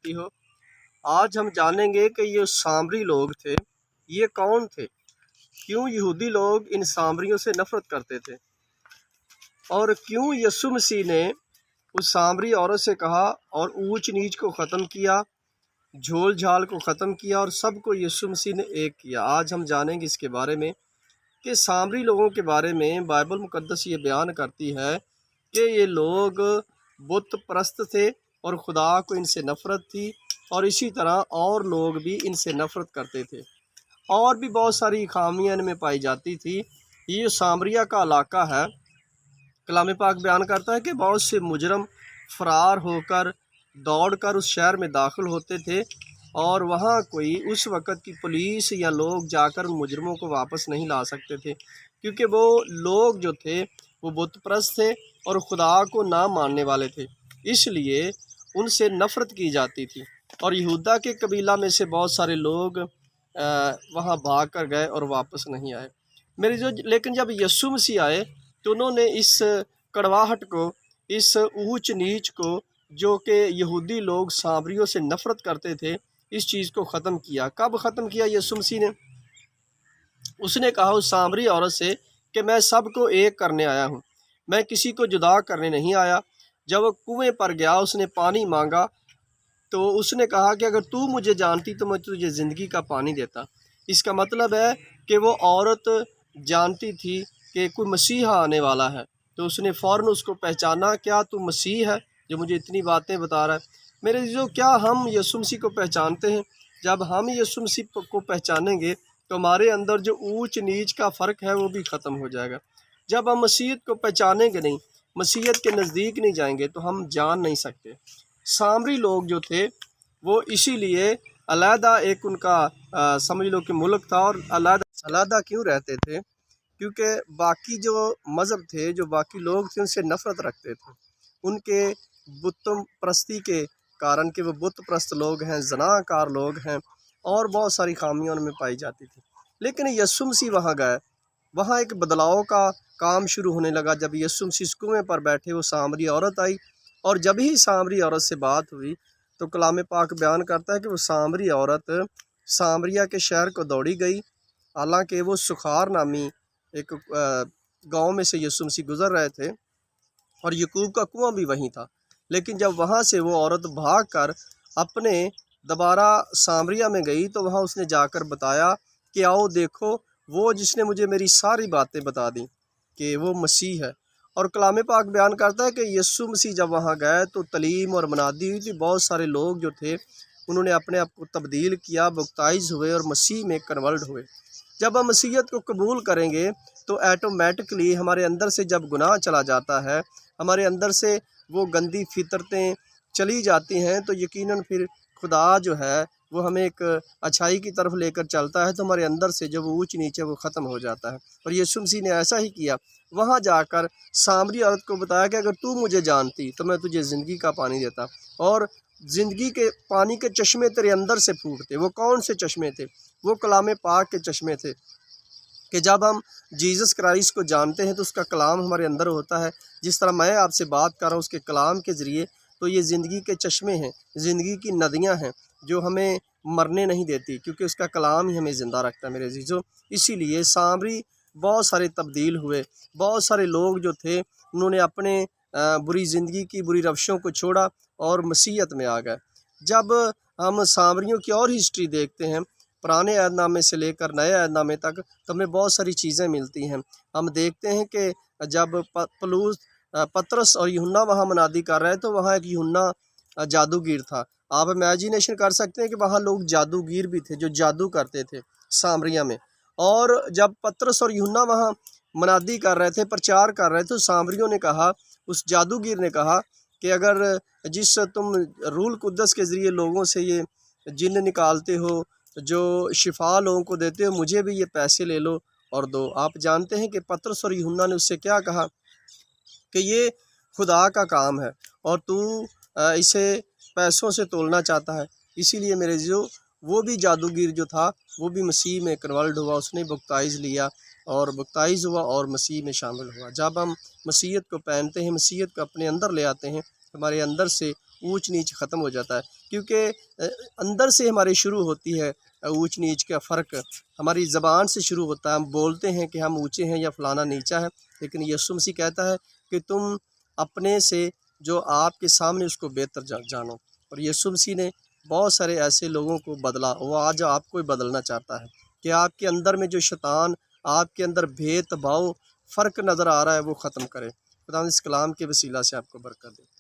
करती हो। आज हम जानेंगे कि ये सामरी लोग थे, ये कौन थे, क्यों यहूदी लोग इन सामरियों से नफरत करते थे, और क्यों यीशु मसीह ने उस सामरी औरत से कहा और ऊंच नीच को ख़त्म किया, झोल झाल को ख़त्म किया और सबको यीशु मसीह ने एक किया। आज हम जानेंगे इसके बारे में कि सामरी लोगों के बारे में बाइबल मुकद्दस ये बयान करती है कि ये लोग बुत परस्त थे और खुदा को इनसे नफ़रत थी, और इसी तरह और लोग भी इनसे नफ़रत करते थे। और भी बहुत सारी खामियां इनमें पाई जाती थी। ये सामरिया का इलाका है, कलाम पाक बयान करता है कि बहुत से मुजरम फ़रार होकर दौड़कर उस शहर में दाखिल होते थे, और वहाँ कोई उस वक़्त की पुलिस या लोग जाकर उन मुजरमों को वापस नहीं ला सकते थे, क्योंकि वो लोग जो थे वो बुत परस्त थे और खुदा को ना मानने वाले थे, इसलिए उनसे नफ़रत की जाती थी। और यहूदा के कबीला में से बहुत सारे लोग वहाँ भाग कर गए और वापस नहीं आए। लेकिन जब यीशु मसीह आए तो उन्होंने इस कड़वाहट को, इस ऊंच नीच को, जो कि यहूदी लोग सामरियों से नफ़रत करते थे, इस चीज़ को ख़त्म किया। कब ख़त्म किया यीशु मसीह ने? उसने कहा उस सामरी औरत से कि मैं सबको एक करने आया हूँ, मैं किसी को जुदा करने नहीं आया। जब वो कुएं पर गया, उसने पानी मांगा, तो उसने कहा कि अगर तू मुझे जानती तो मैं तुझे ज़िंदगी का पानी देता। इसका मतलब है कि वो औरत जानती थी कि कोई मसीहा आने वाला है, तो उसने फ़ौरन उसको पहचाना, क्या तू मसीह है जो मुझे इतनी बातें बता रहा है? मेरे जो, क्या हम यीशु मसीह को पहचानते हैं? जब हम यीशु मसीह को पहचानेंगे तो हमारे अंदर जो ऊंच नीच का फ़र्क है वो भी ख़त्म हो जाएगा। जब हम मसीहत को पहचानेंगे नहीं, मसीहत के नज़दीक नहीं जाएंगे, तो हम जान नहीं सकते। सामरी लोग जो थे वो इसीलिए अलहदा एक उनका समझ लो कि मुल्क था, और अलहदा क्यों रहते थे? क्योंकि बाकी जो मज़हब थे, जो बाकी लोग थे, उनसे नफ़रत रखते थे, उनके बुतों परस्ती के कारण कि वो बुत परस्त लोग हैं, ज़नाकार लोग हैं, और बहुत सारी खामियां उनमें पाई जाती थी। लेकिन यीशु मसीह वहाँ गए, वहाँ एक बदलाव का काम शुरू होने लगा। जब यीशु मसीह कुएं पर बैठे, वो सामरी औरत आई, और जब ही सामरी औरत से बात हुई तो कलाम पाक बयान करता है कि वो सामरी औरत सामरिया के शहर को दौड़ी गई। हालांकि वो सुखार नामी एक गांव में से यीशु मसीह गुज़र रहे थे, और यकूब का कुआं भी वहीं था। लेकिन जब वहाँ से वो औरत भाग कर अपने दोबारा सामरिया में गई, तो वहाँ उसने जाकर बताया कि आओ देखो, वो जिसने मुझे मेरी सारी बातें बता दी कि वो मसीह है। और कलाम पाक बयान करता है कि यीशु मसीह जब वहाँ गए तो तलीम और मनादी हुई थी। बहुत सारे लोग जो थे उन्होंने अपने आप को तब्दील किया, बपताइज हुए और मसीह में कन्वर्ट हुए। जब हम मसीहत को कबूल करेंगे तो ऐटोमेटिकली हमारे अंदर से जब गुनाह चला जाता है, हमारे अंदर से वो गंदी फितरतें चली जाती हैं, तो यकीनन फिर खुदा जो है वो हमें एक अच्छाई की तरफ लेकर चलता है, तो हमारे अंदर से जो वो ऊंच नीचे वो ख़त्म हो जाता है। और यीशु मसीह ने ऐसा ही किया। वहाँ जाकर सामरी औरत को बताया कि अगर तू मुझे जानती तो मैं तुझे ज़िंदगी का पानी देता, और ज़िंदगी के पानी के चश्मे तेरे अंदर से फूटते। वो कौन से चश्मे थे? वो कलाम पाक के चश्मे थे कि जब हम जीसस क्राइस्ट को जानते हैं तो उसका कलाम हमारे अंदर होता है। जिस तरह मैं आपसे बात कर रहा हूँ उसके कलाम के ज़रिए, तो ये ज़िंदगी के चश्मे हैं, ज़िंदगी की नदियाँ हैं जो हमें मरने नहीं देती, क्योंकि उसका कलाम ही हमें ज़िंदा रखता है मेरे अजीज़ों। इसीलिए सामरी बहुत सारे तब्दील हुए। बहुत सारे लोग जो थे उन्होंने अपने बुरी ज़िंदगी की, बुरी रवशों को छोड़ा और मसीहत में आ गए। जब हम सामरियों की और हिस्ट्री देखते हैं, पुराने अहदनामे से लेकर नए अहदनामे तक, तो हमें बहुत सारी चीज़ें मिलती हैं। हम देखते हैं कि जब पतरस और यूहन्ना वहाँ मनादी कर रहे हैं, तो वहाँ एक यूहन्ना जादूगर था। आप इमेजिनेशन कर सकते हैं कि वहाँ लोग जादूगर भी थे जो जादू करते थे सामरिया में। और जब पतरस और यूहन्ना वहाँ मनादी कर रहे थे, प्रचार कर रहे थे, तो सामरियों ने कहा, उस जादूगर ने कहा कि अगर जिस तुम रूल कुद्दस के ज़रिए लोगों से ये जिन्न निकालते हो, जो शिफा लोगों को देते हो, मुझे भी ये पैसे ले लो और दो। आप जानते हैं कि पतरस और यूहन्ना ने उससे क्या कहा कि ये खुदा का काम है और तू इसे पैसों से तोलना चाहता है। इसीलिए मेरे जो वो भी जादूगर जो था वो भी मसीह में कन्वर्ट हुआ, उसने बपतिस्मा लिया और बपतिस्मा हुआ और मसीह में शामिल हुआ। जब हम मसीहत को पहनते हैं, मसीहत को अपने अंदर ले आते हैं, हमारे अंदर से اونچ نیچ ختم ہو جاتا ہے، کیونکہ اندر سے ہماری شروع ہوتی ہے اونچ نیچ کا فرق، ہماری زبان سے شروع ہوتا ہے، ہم بولتے ہیں کہ ہم اونچے ہیں یا فلانا نیچا ہے، لیکن یسوع مسیح کہتا ہے کہ تم اپنے سے جو آپ کے سامنے اس کو بہتر جانو۔ اور یسوع مسیح نے بہت سارے ایسے لوگوں کو بدلا، وہ آج آپ کو ہی بدلنا چاہتا ہے کہ آپ کے اندر میں جو شیطان آپ کے اندر بھید بھاؤ فرق نظر آ رہا ہے وہ ختم کرے۔ خدا اس کلام کے وسیلہ سے آپ کو برکت دے۔